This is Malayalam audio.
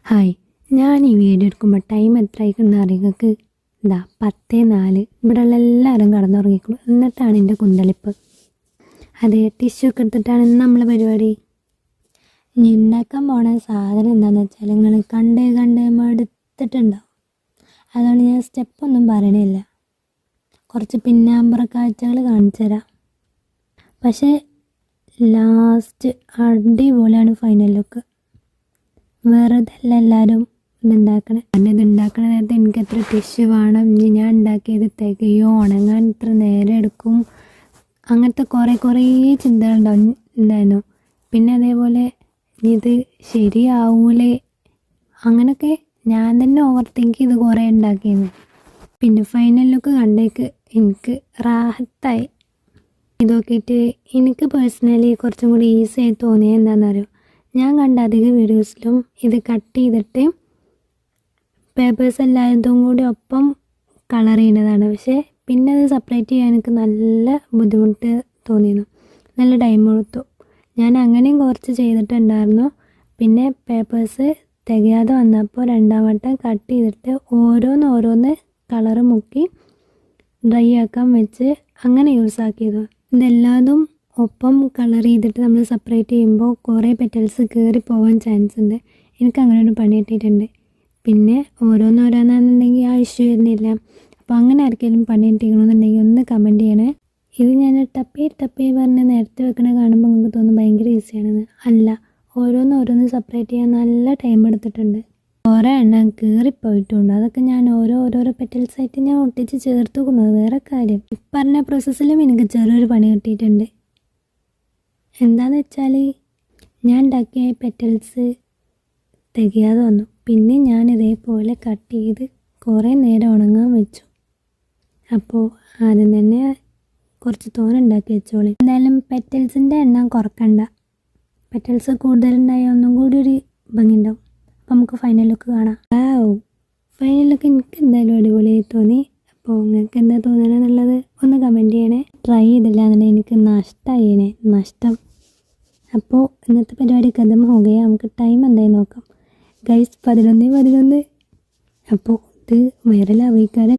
ഹായ്, ഞാൻ ഈ വീഡിയോ എടുക്കുമ്പോൾ ടൈം എത്ര ആയിക്കുന്ന അറിയുങ്ങൾക്ക് ഇതാ 10:04. ഇവിടെയുള്ള എല്ലാവരും കടന്നുറങ്ങിക്കുള്ളൂ. എന്നിട്ടാണ് എൻ്റെ കുന്തളിപ്പ്. അതെ, ടിഷ്യൂ ഒക്കെ എടുത്തിട്ടാണ് നമ്മളെ പരിപാടി. ഇനി ഉണ്ടാക്കാൻ പോണ സാധനം എന്താണെന്ന് വെച്ചാൽ നിങ്ങൾ കണ്ട് മടുത്തിട്ടുണ്ടാവും. അതുകൊണ്ട് ഞാൻ സ്റ്റെപ്പൊന്നും പറയണില്ല. കുറച്ച് പിന്നാമ്പുറ കാഴ്ചകൾ കാണിച്ചു തരാം. പക്ഷേ ലാസ്റ്റ് അടിപൊളിയാണ് ഫൈനൽ ലുക്ക്. വെറുതെ അല്ല എല്ലാവരും ഇതുണ്ടാക്കണേ. ഇതുണ്ടാക്കണ നേരത്തെ എനിക്ക് എത്ര ടിഷ്യൂ വേണം, ഇനി ഞാൻ ഉണ്ടാക്കിയത് തികയോ, ഉണങ്ങാൻ ഇത്ര നേരം എടുക്കും, അങ്ങനത്തെ കുറേ ഉണ്ടായിരുന്നു. പിന്നെ അതേപോലെ ഇത് ശരിയാവൂലേ, അങ്ങനെയൊക്കെ ഞാൻ തന്നെ ഓവർ തിങ്ക് ചെയ്ത് കുറേ ഉണ്ടാക്കിയിരുന്നു. പിന്നെ ഫൈനൽ ലുക്ക് കണ്ടേക്ക് എനിക്ക് റാഹത്തായി. ഇത് നോക്കിയിട്ട് എനിക്ക് പേഴ്സണലി കുറച്ചും കൂടി ഈസി ആയി തോന്നിയത് എന്താണെന്നറിയോ, ഞാൻ കണ്ട അധിക വീഡിയോസിലും ഇത് കട്ട് ചെയ്തിട്ട് പേപ്പേഴ്സ് എല്ലാതും കൂടി ഒപ്പം കളർ ചെയ്യുന്നതാണ്. പക്ഷേ പിന്നെ അത് സെപ്പറേറ്റ് ചെയ്യാൻ എനിക്ക് നല്ല ബുദ്ധിമുട്ട് തോന്നിയിരുന്നു, നല്ല ടൈം കൊടുത്തു. ഞാൻ അങ്ങനെയും കുറച്ച് ചെയ്തിട്ടുണ്ടായിരുന്നു. പിന്നെ പേപ്പേഴ്സ് തികയാതെ വന്നപ്പോൾ രണ്ടാം വട്ടം കട്ട് ചെയ്തിട്ട് ഓരോന്ന് കളറ് മുക്കി ഡ്രൈ ആക്കാൻ വെച്ച് അങ്ങനെ യൂസ് ആക്കിയത്. ഇതെല്ലാതും ഒപ്പം കളർ ചെയ്തിട്ട് നമ്മൾ സെപ്പറേറ്റ് ചെയ്യുമ്പോൾ കുറേ പെറ്റൽസ് കയറി പോകാൻ ചാൻസ് ഉണ്ട്. എനിക്ക് അങ്ങനെ ഒരു പണി കിട്ടിയിട്ടുണ്ട്. പിന്നെ ഓരോന്നാണെന്നുണ്ടെങ്കിൽ ആ ഇഷ്യൂ വരുന്നില്ല. അപ്പോൾ അങ്ങനെ ആർക്കെങ്കിലും പണി കിട്ടിക്കണമെന്നുണ്ടെങ്കിൽ ഒന്ന് കമൻറ്റ് ചെയ്യണേ. ഇത് ഞാൻ ടപ്പേ പറഞ്ഞ് നേരത്തെ വെക്കണ കാണുമ്പോൾ നിങ്ങൾക്ക് തോന്നും ഭയങ്കര ഈസിയാണെന്ന്. അല്ല, ഓരോന്ന് സെപ്പറേറ്റ് ചെയ്യാൻ നല്ല ടൈം എടുത്തിട്ടുണ്ട്. കുറേ എണ്ണം കീറിപ്പോയിട്ടുണ്ട്. അതൊക്കെ ഞാൻ ഓരോരോ പെറ്റൽസായിട്ട് ഞാൻ ഒട്ടിച്ച് ചേർത്ത് കൊണ്ടത് വേറെ കാര്യം. ഈ പറഞ്ഞ പ്രോസസ്സിലും എനിക്ക് ചെറിയൊരു പണി കിട്ടിയിട്ടുണ്ട്. എന്താണെന്ന് വെച്ചാൽ ഞാൻ ഉണ്ടാക്കിയ പെറ്റൽസ് തികയാതെ വന്നു. പിന്നെ ഞാൻ ഇതേപോലെ കട്ട് ചെയ്ത് കുറേ നേരം ഉണങ്ങാൻ വെച്ചു. അപ്പോൾ ആദ്യം തന്നെ കുറച്ച് ഉണ്ടാക്കി വെച്ചോളി. എന്തായാലും പെറ്റൽസിൻ്റെ എണ്ണം കുറക്കണ്ട. പെറ്റൽസ് കൂടുതലുണ്ടായാൽ ഒന്നും കൂടി ഒരു ഭംഗി ഉണ്ടാവും. അപ്പോൾ നമുക്ക് ഫൈനൽ ലുക്ക് കാണാം. ഫൈനൽ ലുക്ക് എനിക്ക് എന്തായാലും അടിപൊളിയായി തോന്നി. അപ്പോൾ നിങ്ങൾക്ക് എന്താ തോന്നണമെന്നുള്ളത് ഒന്ന് കമൻറ്റ് ചെയ്യണേ. ട്രൈ ചെയ്തില്ല എന്നുണ്ടെങ്കിൽ എനിക്ക് നഷ്ടം. അപ്പോൾ ഇന്നത്തെ പരിപാടി ഖതം ഹോഗയ. നമുക്ക് ടൈം എന്തായി നോക്കാം ഗൈസ്. 11:11. അപ്പോൾ ഇത് വൈറലാവിക്കാതെ